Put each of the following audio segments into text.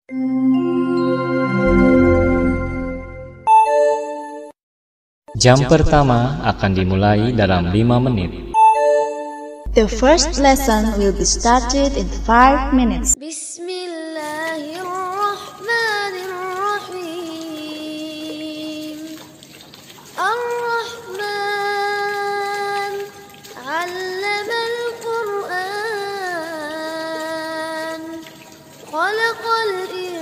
Jam pertama akan dimulai dalam 5 menit. The first lesson will be started in 5 minutes. Bismillahirrahmanirrahim. Ar-Rahman 'allamal Qur'an. Khalaqal insan.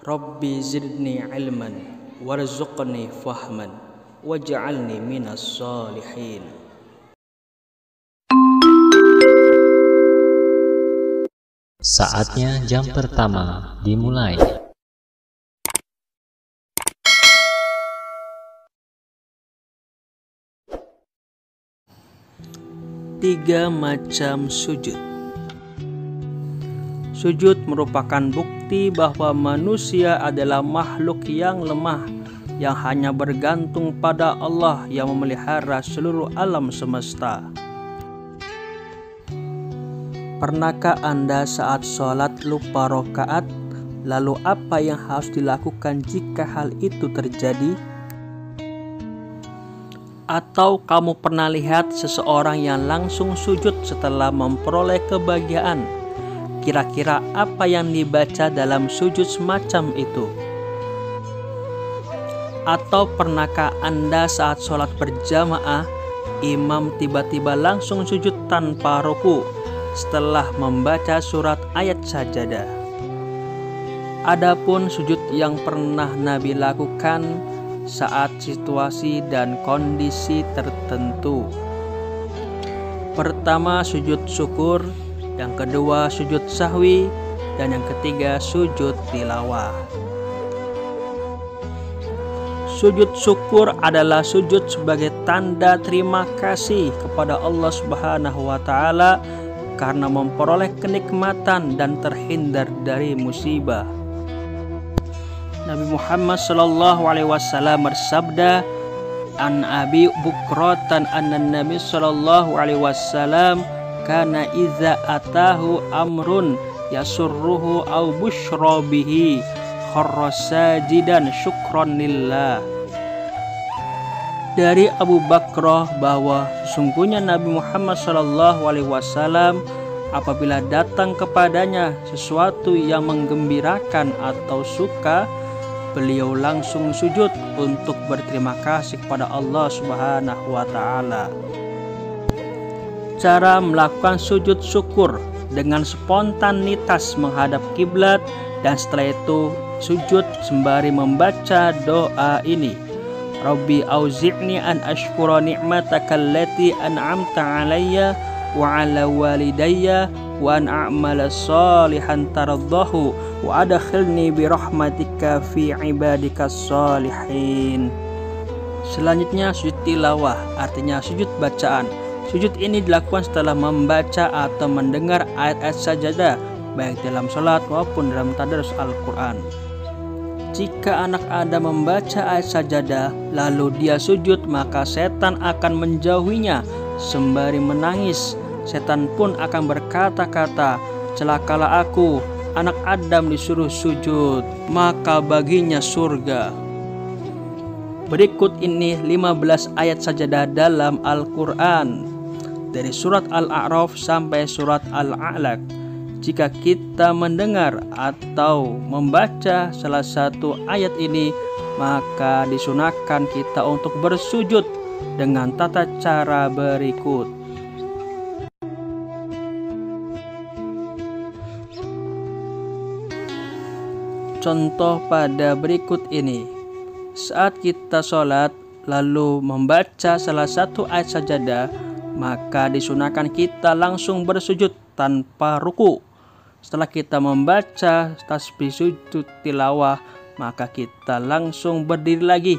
Rabbi zidni ilman warzuqni fahman waj'alni minas sholihin. Saatnya jam pertama dimulai. Tiga macam sujud. Sujud merupakan bukti bahwa manusia adalah makhluk yang lemah, yang hanya bergantung pada Allah yang memelihara seluruh alam semesta. Pernahkah Anda saat sholat lupa rakaat? Lalu apa yang harus dilakukan jika hal itu terjadi? Atau kamu pernah lihat seseorang yang langsung sujud setelah memperoleh kebahagiaan? Kira-kira apa yang dibaca dalam sujud semacam itu? Atau pernahkah Anda saat sholat berjamaah, imam tiba-tiba langsung sujud tanpa ruku setelah membaca surat ayat sajadah? Adapun sujud yang pernah Nabi lakukan saat situasi dan kondisi tertentu. Pertama, sujud syukur. Yang kedua, sujud sahwi. Dan yang ketiga, sujud tilawah. Sujud syukur adalah sujud sebagai tanda terima kasih kepada Allah Subhanahu wa Ta'ala karena memperoleh kenikmatan dan terhindar dari musibah. Nabi Muhammad SAW bersabda, "An Abi Bukratan anna Nabi SAW kana iza atahu amrun yasurruhu au bushra bihi kharra sajidan syukran lillah." Dari Abu Bakrah bahwa sesungguhnya Nabi Muhammad SAW apabila datang kepadanya sesuatu yang menggembirakan atau suka, beliau langsung sujud untuk berterima kasih kepada Allah Subhanahu wa Ta'ala. Cara melakukan sujud syukur dengan spontanitas menghadap kiblat, dan setelah itu sujud sembari membaca doa ini. Rabbi auzi'ni an ashkura ni'mataka allati an'amta alayya wa ala walidayya wa an a'mala salihan taraddahu wa adkhilni bi rahmatika fi ibadikas salihin. Selanjutnya sujud tilawah, artinya sujud bacaan. Sujud ini dilakukan setelah membaca atau mendengar ayat-ayat sajadah, baik dalam sholat maupun dalam tadarus Al-Quran. Jika anak Anda membaca ayat sajadah lalu dia sujud, maka setan akan menjauhinya sembari menangis. Setan pun akan berkata-kata, "Celakalah aku, anak Adam disuruh sujud, maka baginya surga." Berikut ini 15 ayat sajadah dalam Al-Quran dari surat Al-A'raf sampai surat Al-A'laq. Jika kita mendengar atau membaca salah satu ayat ini, maka disunahkan kita untuk bersujud dengan tata cara berikut. Contoh pada berikut ini. Saat kita sholat lalu membaca salah satu ayat sajadah, maka disunahkan kita langsung bersujud tanpa ruku. Setelah kita membaca tasbih sujud tilawah, maka kita langsung berdiri lagi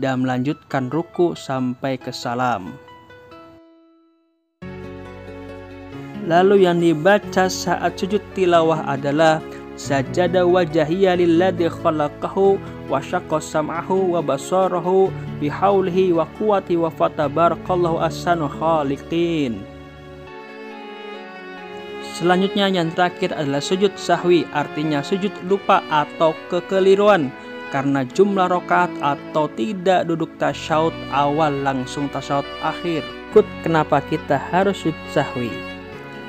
dan melanjutkan ruku sampai ke salam. Lalu yang dibaca saat sujud tilawah adalah sajada wajhiya lilladzi khalaqahu wa syaqqa sam'ahu wa basarahu bihaulihi wa quwwati wa fatabarakallahu ahsanul khaliqin. Selanjutnya yang terakhir adalah sujud sahwi, artinya sujud lupa atau kekeliruan karena jumlah rakaat atau tidak duduk tasyahud awal langsung tasyahud akhir. Kenapa kita harus sujud sahwi?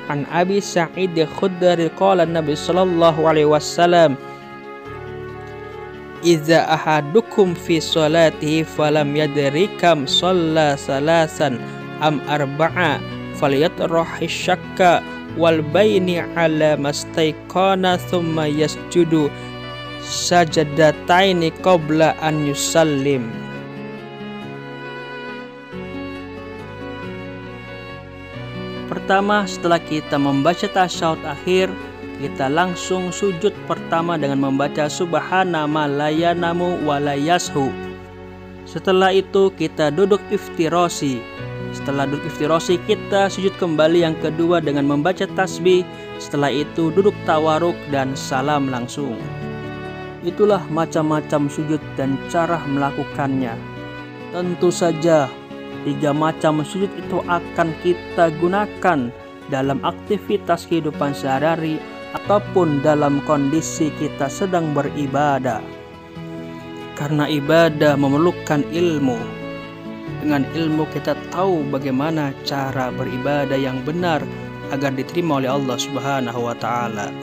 An Abi Sa'id Khudri qala Nabi sallallahu alaihi wasallam, "Idza ahadukum fi sholatihi falam yadri kam shalla salasan am arba'a falyatrahi syakka wal baini ala mastaiqana thumma yasjudu sajadataini qabla an yusallim." Pertama, setelah kita membaca tasyahud akhir, kita langsung sujud pertama dengan membaca subhana ma la yanamu wa la yashu. Setelah itu kita duduk iftirasi. Setelah duduk iftirasi, kita sujud kembali yang kedua dengan membaca tasbih. Setelah itu duduk tawaruk dan salam langsung. Itulah macam-macam sujud dan cara melakukannya. Tentu saja 3 macam sujud itu akan kita gunakan dalam aktivitas kehidupan sehari-hari ataupun dalam kondisi kita sedang beribadah. Karena ibadah memerlukan ilmu. Dengan ilmu kita tahu bagaimana cara beribadah yang benar agar diterima oleh Allah Subhanahu wa taala.